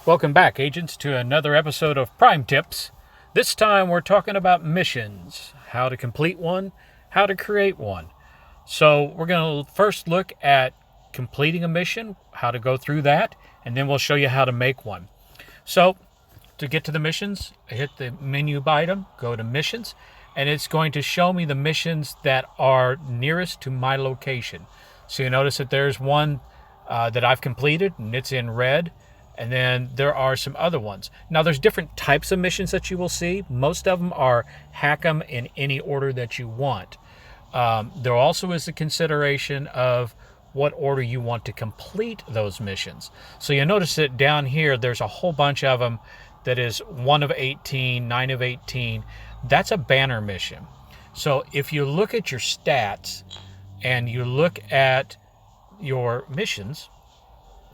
Welcome back, agents, to another episode of Prime Tips. This time we're talking about missions, how to complete one, how to create one. So we're going to first look at completing a mission, how to go through that, and then we'll show you how to make one. So to get to the missions, I hit the menu item, go to missions, and it's going to show me the missions that are nearest to my location. So you notice that there's one that I've completed, and it's in red. And then there are some other ones. Now there's different types of missions that you will see. Most of them are hack them in any order that you want. There also is a consideration of what order you want to complete those missions. So you notice that down here there's a whole bunch of them that is 1 of 18, 9 of 18. That's a banner mission. So if you look at your stats and you look at your missions,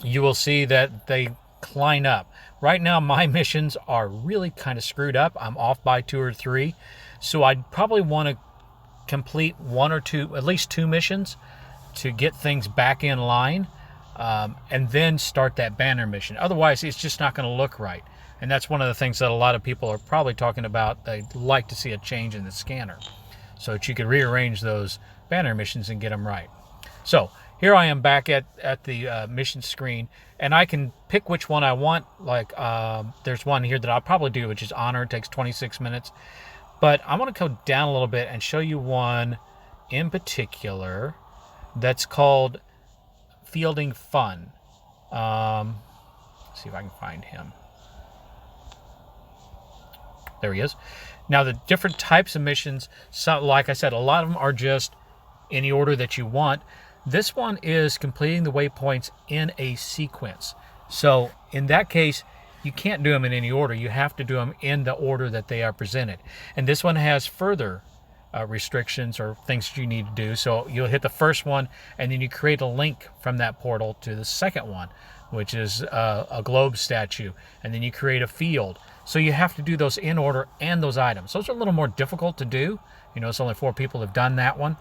you will see that they line up. Right now my missions are really kind of screwed up. I'm off by 2 or 3. So I'd probably want to complete 1 or 2, at least 2 missions to get things back in line, and then start that banner mission. Otherwise it's just not going to look right. And that's one of the things that a lot of people are probably talking about. They'd like to see a change in the scanner so that you could rearrange those banner missions and get them right. So here I am back at the mission screen, and I can pick which one I want. Like there's one here that I'll probably do, which is Honor. It takes 26 minutes. But I want to go down a little bit and show you one in particular that's called Fielding Fun. Let's see if I can find him. There he is. Now the different types of missions, so, like I said, a lot of them are just any order that you want. This one is completing the waypoints in a sequence. So in that case, you can't do them in any order. You have to do them in the order that they are presented. And this one has further restrictions or things that you need to do. So you'll hit the first one, and then you create a link from that portal to the second one, which is a globe statue. And then you create a field. So you have to do those in order and those items. Those are a little more difficult to do. You know, it's only 4 people have done that one.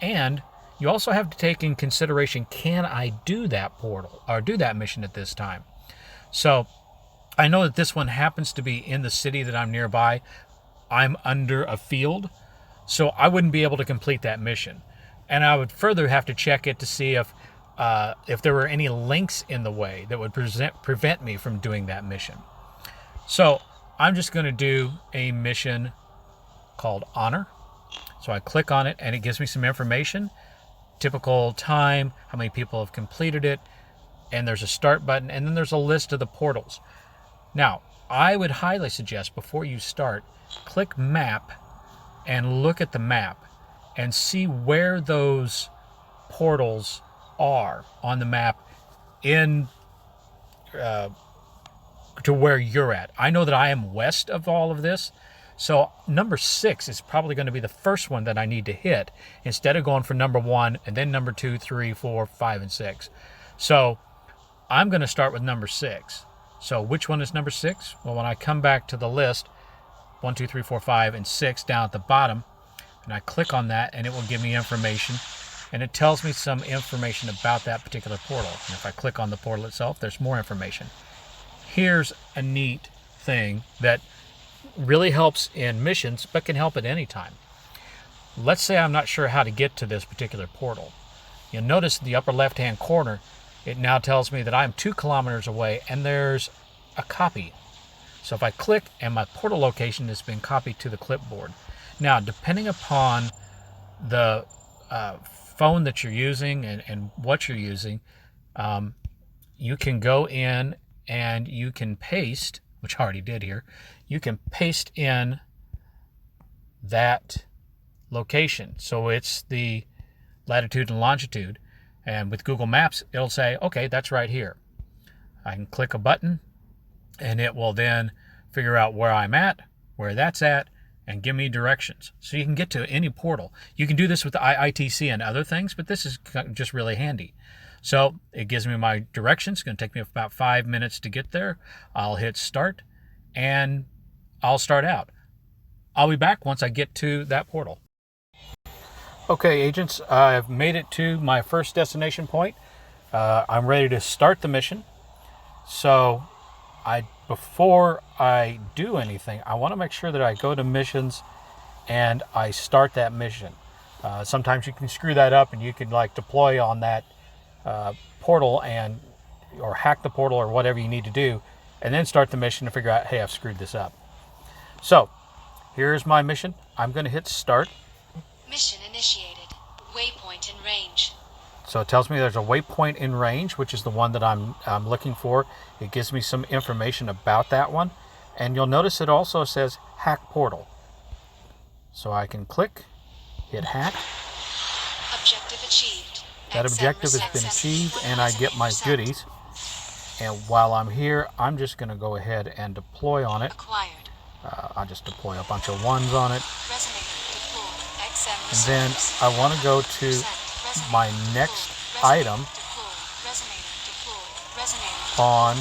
And you also have to take in consideration, can I do that portal or do that mission at this time? So I know that this one happens to be in the city that I'm nearby. I'm under a field, so I wouldn't be able to complete that mission. And I would further have to check it to see if there were any links in the way that would prevent me from doing that mission. So I'm just going to do a mission called Honor. So I click on it, and it gives me some information. Typical time, how many people have completed it, and there's a start button, and then there's a list of the portals. Now, I would highly suggest before you start, click Map and look at the map and see where those portals are on the map in to where you're at. I know that I am west of all of this. So number 6 is probably going to be the first one that I need to hit instead of going for number 1 and then number 2, 3, 4, 5, and 6. So I'm going to start with number 6. So which one is number 6? Well, when I come back to the list, 1, 2, 3, 4, 5, and 6 down at the bottom, and I click on that, and it will give me information. And it tells me some information about that particular portal. And if I click on the portal itself, there's more information. Here's a neat thing that really helps in missions, but can help at any time. Let's say I'm not sure how to get to this particular portal. You'll notice in the upper left-hand corner, it now tells me that I'm 2 kilometers away, and there's a copy. So if I click, and my portal location has been copied to the clipboard. Now, depending upon the phone that you're using and what you're using, you can go in and you can paste, which I already did here, you can paste in that location. So it's the latitude and longitude. And with Google Maps, it'll say, okay, that's right here. I can click a button, and it will then figure out where I'm at, where that's at, and give me directions. So you can get to any portal. You can do this with the IITC and other things, but this is just really handy. So it gives me my directions. It's going to take me about 5 minutes to get there. I'll hit start, and I'll start out. I'll be back once I get to that portal. Okay, agents, I've made it to my first destination point. I'm ready to start the mission. So, before I do anything, I want to make sure that I go to missions and I start that mission. Sometimes you can screw that up and you can like deploy on that portal or hack the portal or whatever you need to do, and then start the mission to figure out, hey, I've screwed this up. So, here's my mission. I'm going to hit start. Mission initiated. Waypoint in range. So it tells me there's a waypoint in range, which is the one that I'm looking for. It gives me some information about that one. And you'll notice it also says hack portal. So I can click, hit hack. Objective achieved. That objective has been achieved and I get my goodies. And while I'm here, I'm just going to go ahead and deploy on it. Acquired. I'll just deploy a bunch of ones on it. And then I want to go to my next item on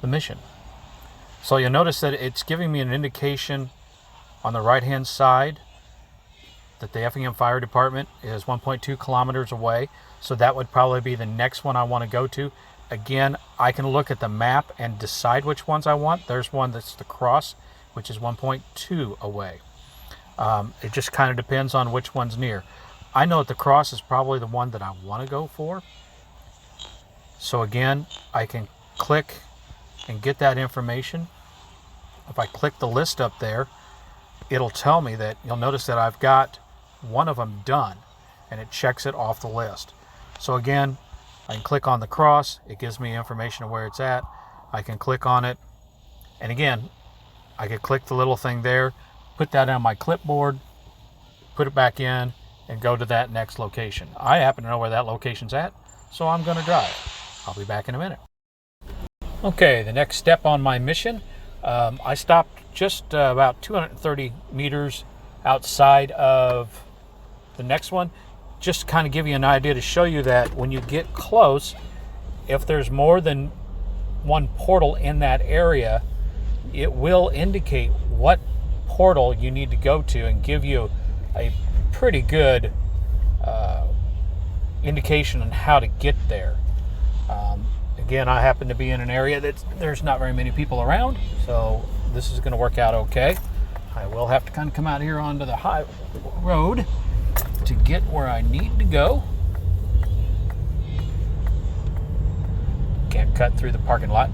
the mission. So you'll notice that it's giving me an indication on the right hand side that the Effingham Fire Department is 1.2 kilometers away. So that would probably be the next one I want to go to. Again, I can look at the map and decide which ones I want. There's one that's the cross, which is 1.2 away. It just kind of depends on which one's near. I know that the cross is probably the one that I want to go for. So again, I can click and get that information. If I click the list up there, it'll tell me that, you'll notice that I've got one of them done, and it checks it off the list. So again, I can click on the cross. It gives me information of where it's at. I can click on it. And again, I could click the little thing there, put that on my clipboard, put it back in, and go to that next location. I happen to know where that location's at, so I'm going to drive. I'll be back in a minute. Okay, the next step on my mission, I stopped just about 230 meters outside of the next one, just to kind of give you an idea to show you that when you get close, if there's more than one portal in that area, it will indicate what portal you need to go to and give you a pretty good indication on how to get there. Again, I happen to be in an area that there's not very many people around, so this is going to work out okay. I will have to kind of come out here onto the high road to get where I need to go. Can't cut through the parking lot.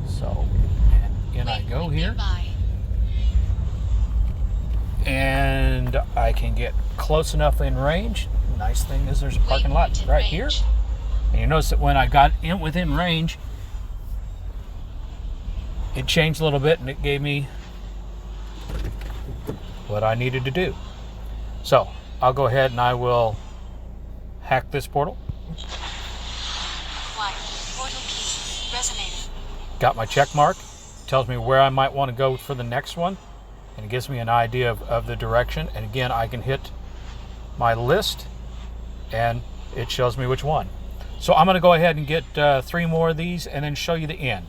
So, and in I go here. And I can get close enough in range. Nice thing is there's a parking lot right here. And you notice that when I got in within range, it changed a little bit and it gave me what I needed to do. So I'll go ahead and I will hack this portal. Got my check mark. Tells me where I might want to go for the next one. And it gives me an idea of the direction. And again, I can hit my list and it shows me which one. So I'm going to go ahead and get 3 more of these and then show you the end.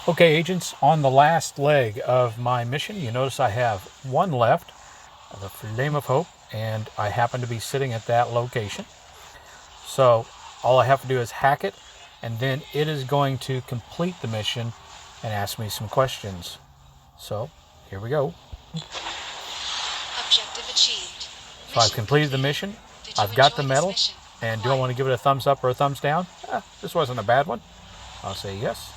Okay, agents, on the last leg of my mission, you notice I have one left, the Flame of Hope, and I happen to be sitting at that location. So all I have to do is hack it, and then it is going to complete the mission and ask me some questions. So here we go. Objective achieved. So I've completed the mission. I've got the medal. And do I want to give it a thumbs up or a thumbs down? This wasn't a bad one. I'll say yes.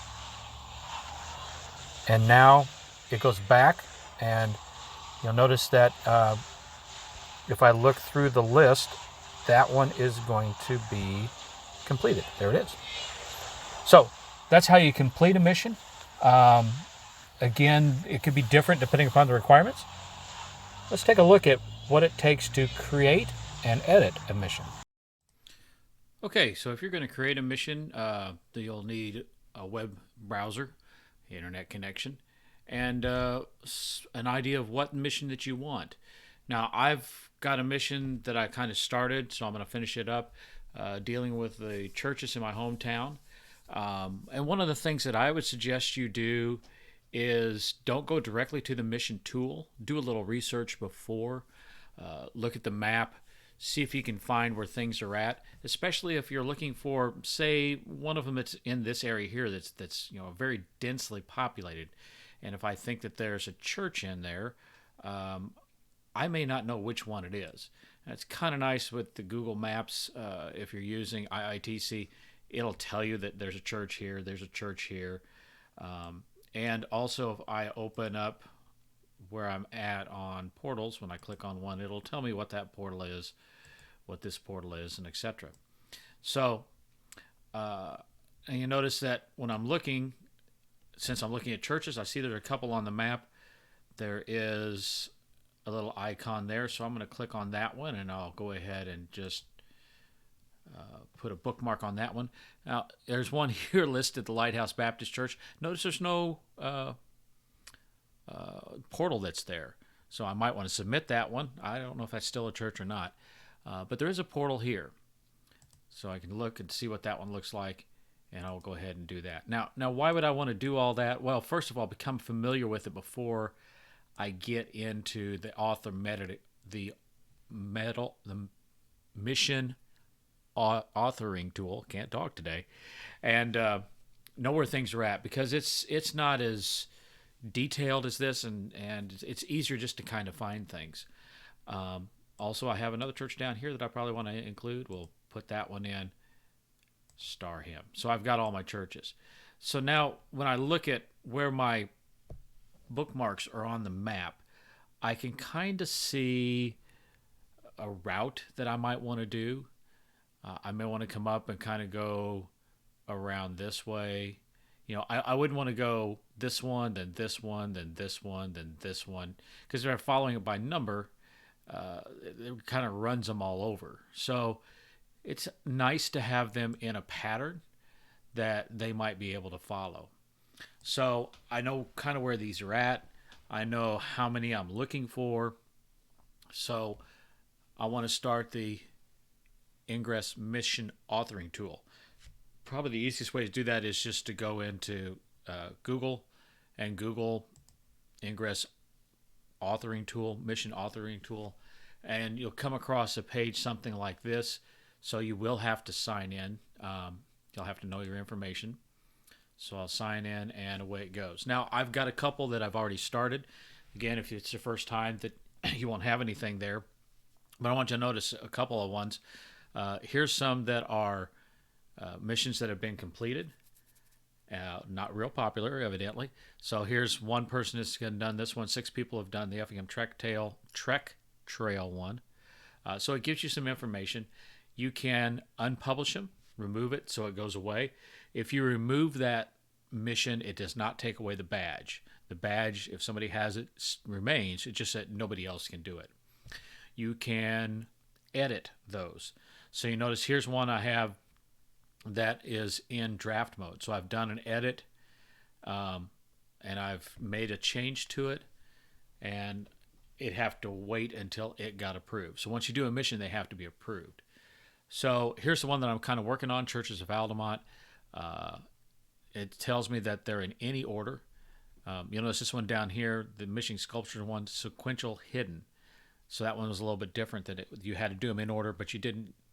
And now it goes back, and you'll notice that if I look through the list, that one is going to be completed. There it is. So that's how you complete a mission. Again, it could be different depending upon the requirements. Let's take a look at what it takes to create and edit a mission. Okay, so if you're going to create a mission, you'll need a web browser, internet connection, and an idea of what mission that you want. Now, I've got a mission that I kind of started, so I'm going to finish it up. dealing with the churches in my hometown. And one of the things that I would suggest you do is don't go directly to the mission tool. Do a little research before. Look at the map. See if you can find where things are at, especially if you're looking for, say, one of them that's in this area here that's very densely populated. And if I think that there's a church in there, I may not know which one it is. And it's kind of nice with the Google Maps. If you're using IITC, it'll tell you that there's a church here, there's a church here. And also, if I open up where I'm at on portals, when I click on one, it'll tell me what that portal is, what this portal is, and etc. So, and you notice that when I'm looking, since I'm looking at churches, I see there's a couple on the map. There is a little icon there, so I'm going to click on that one, and I'll go ahead and just put a bookmark on that one. Now, there's one here listed, the Lighthouse Baptist Church. Notice there's no portal that's there, so I might want to submit that one. I don't know if that's still a church or not, but there is a portal here, so I can look and see what that one looks like, and I'll go ahead and do that. Now, why would I want to do all that? Well, first of all, become familiar with it before I get into the the mission authoring tool. Can't talk today, and know where things are at, because it's not as detailed as this, and it's easier just to kind of find things. Also, I have another church down here that I probably want to include. We'll put that one in, star him. So I've got all my churches. So now when I look at where my bookmarks are on the map, I can kind of see a route that I might want to do. I may want to come up and kind of go around this way. I wouldn't want to go this one, then this one, then this one, then this one, because if I'm following it by number, it kind of runs them all over. So it's nice to have them in a pattern that they might be able to follow. So I know kind of where these are at. I know how many I'm looking for. So I want to start the Ingress Mission Authoring Tool. Probably the easiest way to do that is just to go into Google and Google Ingress Authoring Tool, Mission Authoring Tool, and you'll come across a page something like this. So you will have to sign in. You'll have to know your information. So I'll sign in, and away it goes. Now, I've got a couple that I've already started. Again, if it's your first time, that you won't have anything there. But I want you to notice a couple of ones. Here's some that are missions that have been completed. Not real popular, evidently. So here's one person that's done this one. 6 people have done the Effingham Trek Trail one. So it gives you some information. You can unpublish them, remove it so it goes away. If you remove that mission, it does not take away the badge. The badge, if somebody has it, remains. It's just that nobody else can do it. You can edit those. So you notice here's one I have that is in draft mode. So I've done an edit, and I've made a change to it, and it'd have to wait until it got approved. So once you do a mission, they have to be approved. So here's the one that I'm kind of working on, Churches of Altamont. It tells me that they're in any order. You'll notice this one down here, the mission sculpture one, sequential hidden. So that one was a little bit different, that you had to do them in order, but you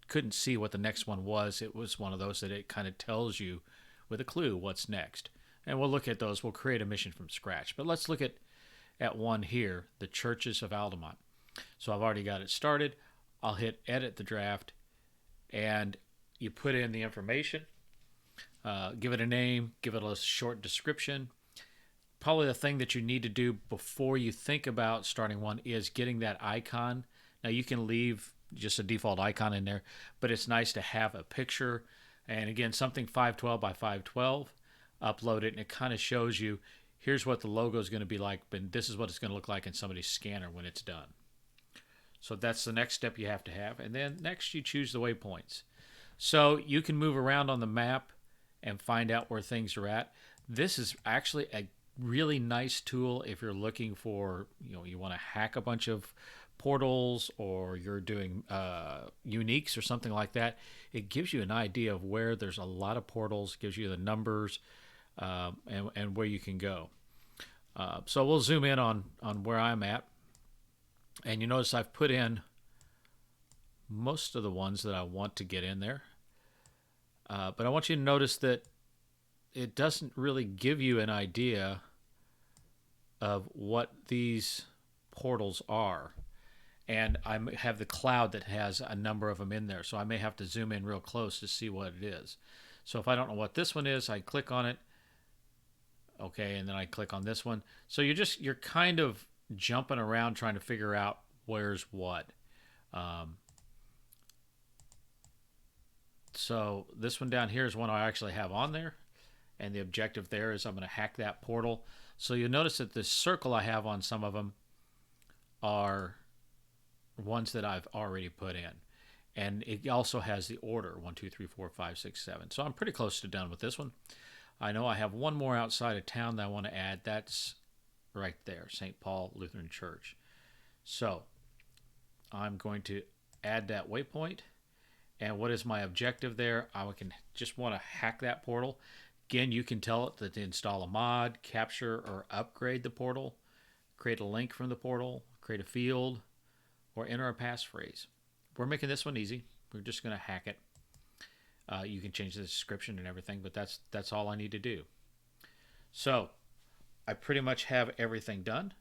couldn't see what the next one was. It was one of those that it kind of tells you with a clue what's next. And we'll look at those. We'll create a mission from scratch. But let's look at one here, the Churches of Altamont. So I've already got it started. I'll hit edit the draft, and you put in the information, give it a name, give it a short description. Probably the thing that you need to do before you think about starting one is getting that icon. Now you can leave just a default icon in there, but it's nice to have a picture, and again, something 512 by 512, upload it, and it kind of shows you, here's what the logo is going to be like, but this is what it's going to look like in somebody's scanner when it's done. So that's the next step you have to have. And then next you choose the waypoints. So you can move around on the map and find out where things are at. This is actually a really nice tool if you're looking for, you want to hack a bunch of portals or you're doing uniques or something like that, it gives you an idea of where there's a lot of portals, gives you the numbers, and where you can go. So we'll zoom in on where I'm at. And you notice I've put in most of the ones that I want to get in there. But I want you to notice that it doesn't really give you an idea of what these portals are. And I have the cloud that has a number of them in there. So I may have to zoom in real close to see what it is. So if I don't know what this one is, I click on it. Okay, and then I click on this one. So you're kind of jumping around trying to figure out where's what. So this one down here is one I actually have on there. And the objective there is I'm going to hack that portal. So you'll notice that the circle I have on some of them are ones that I've already put in. And it also has the order 1, 2, 3, 4, 5, 6, 7. So I'm pretty close to done with this one. I know I have one more outside of town that I want to add. That's right there, St. Paul Lutheran Church. So I'm going to add that waypoint. And what is my objective there? I can just want to hack that portal. Again, you can tell it to install a mod, capture or upgrade the portal, create a link from the portal, create a field, or enter a passphrase. We're making this one easy. We're just going to hack it. You can change the description and everything, but that's all I need to do. So I pretty much have everything done.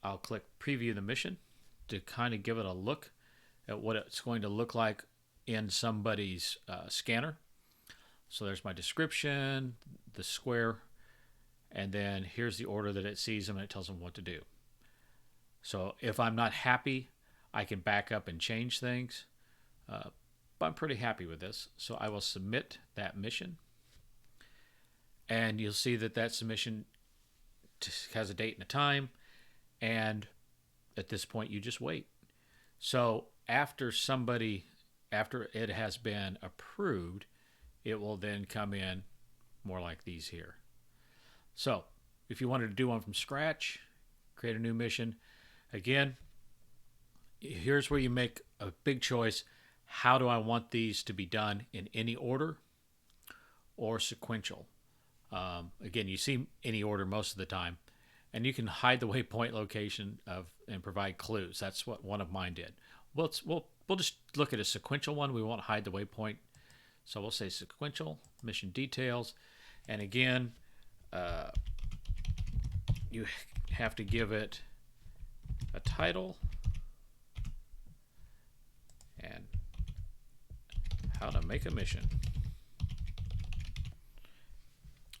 I'll click preview the mission to kind of give it a look at what it's going to look like in somebody's scanner. So there's my description, the square, and then here's the order that it sees them and it tells them what to do. So if I'm not happy, I can back up and change things. But I'm pretty happy with this. So I will submit that mission. And you'll see that submission has a date and a time. And at this point, you just wait. So after it has been approved, it will then come in more like these here. So if you wanted to do one from scratch, create a new mission. Again, here's where you make a big choice. How do I want these to be done, in any order or sequential? Again, you see any order most of the time. And you can hide the waypoint location and provide clues. That's what one of mine did. We'll just look at a sequential one. We won't hide the waypoint. So we'll say sequential, mission details. And again, you have to give it a title and how to make a mission.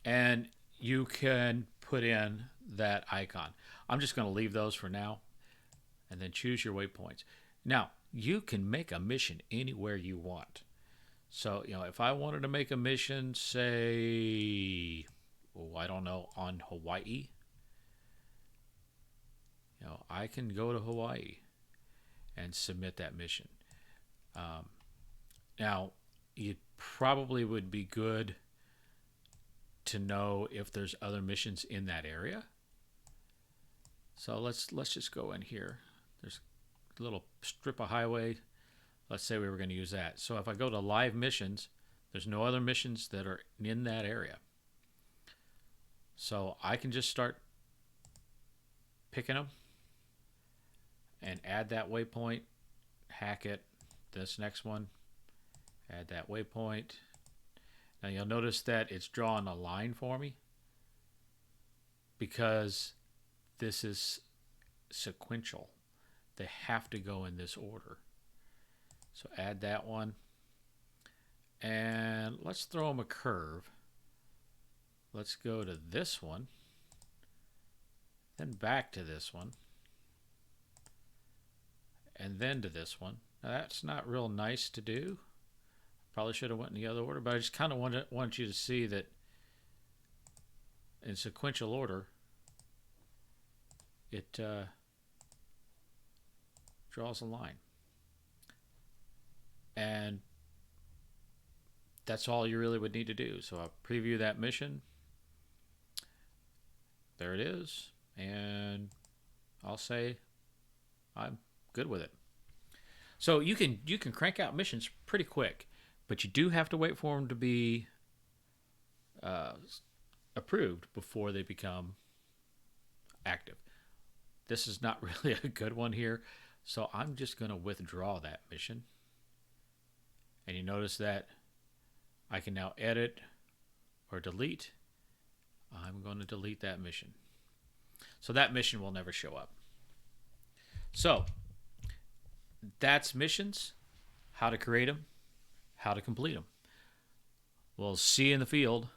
And you can put in that icon. I'm just going to leave those for now and then choose your waypoints. Now, you can make a mission anywhere you want. So, if I wanted to make a mission, say, I don't know, on Hawaii, I can go to Hawaii and submit that mission. Now, it probably would be good to know if there's other missions in that area. So let's just go in here. There's a little strip of highway. Let's say we were going to use that. So if I go to live missions, there's no other missions that are in that area. So I can just start picking them and add that waypoint, hack it. This next one, add that waypoint. Now you'll notice that it's drawing a line for me because this is sequential. They have to go in this order. So add that one. And let's throw them a curve. Let's go to this one. Then back to this one. And then to this one. Now that's not real nice to do. Probably should have went in the other order, but I just kind of want you to see that in sequential order, it draws a line. And that's all you really would need to do. So I'll preview that mission. There it is. And I'll say I'm good with it. So you can crank out missions pretty quick, but you do have to wait for them to be approved before they become active. This is not really a good one here, so I'm just going to withdraw that mission. And you notice that I can now edit or delete. I'm going to delete that mission. So that mission will never show up. So that's missions, how to create them, how to complete them. We'll see you in the field.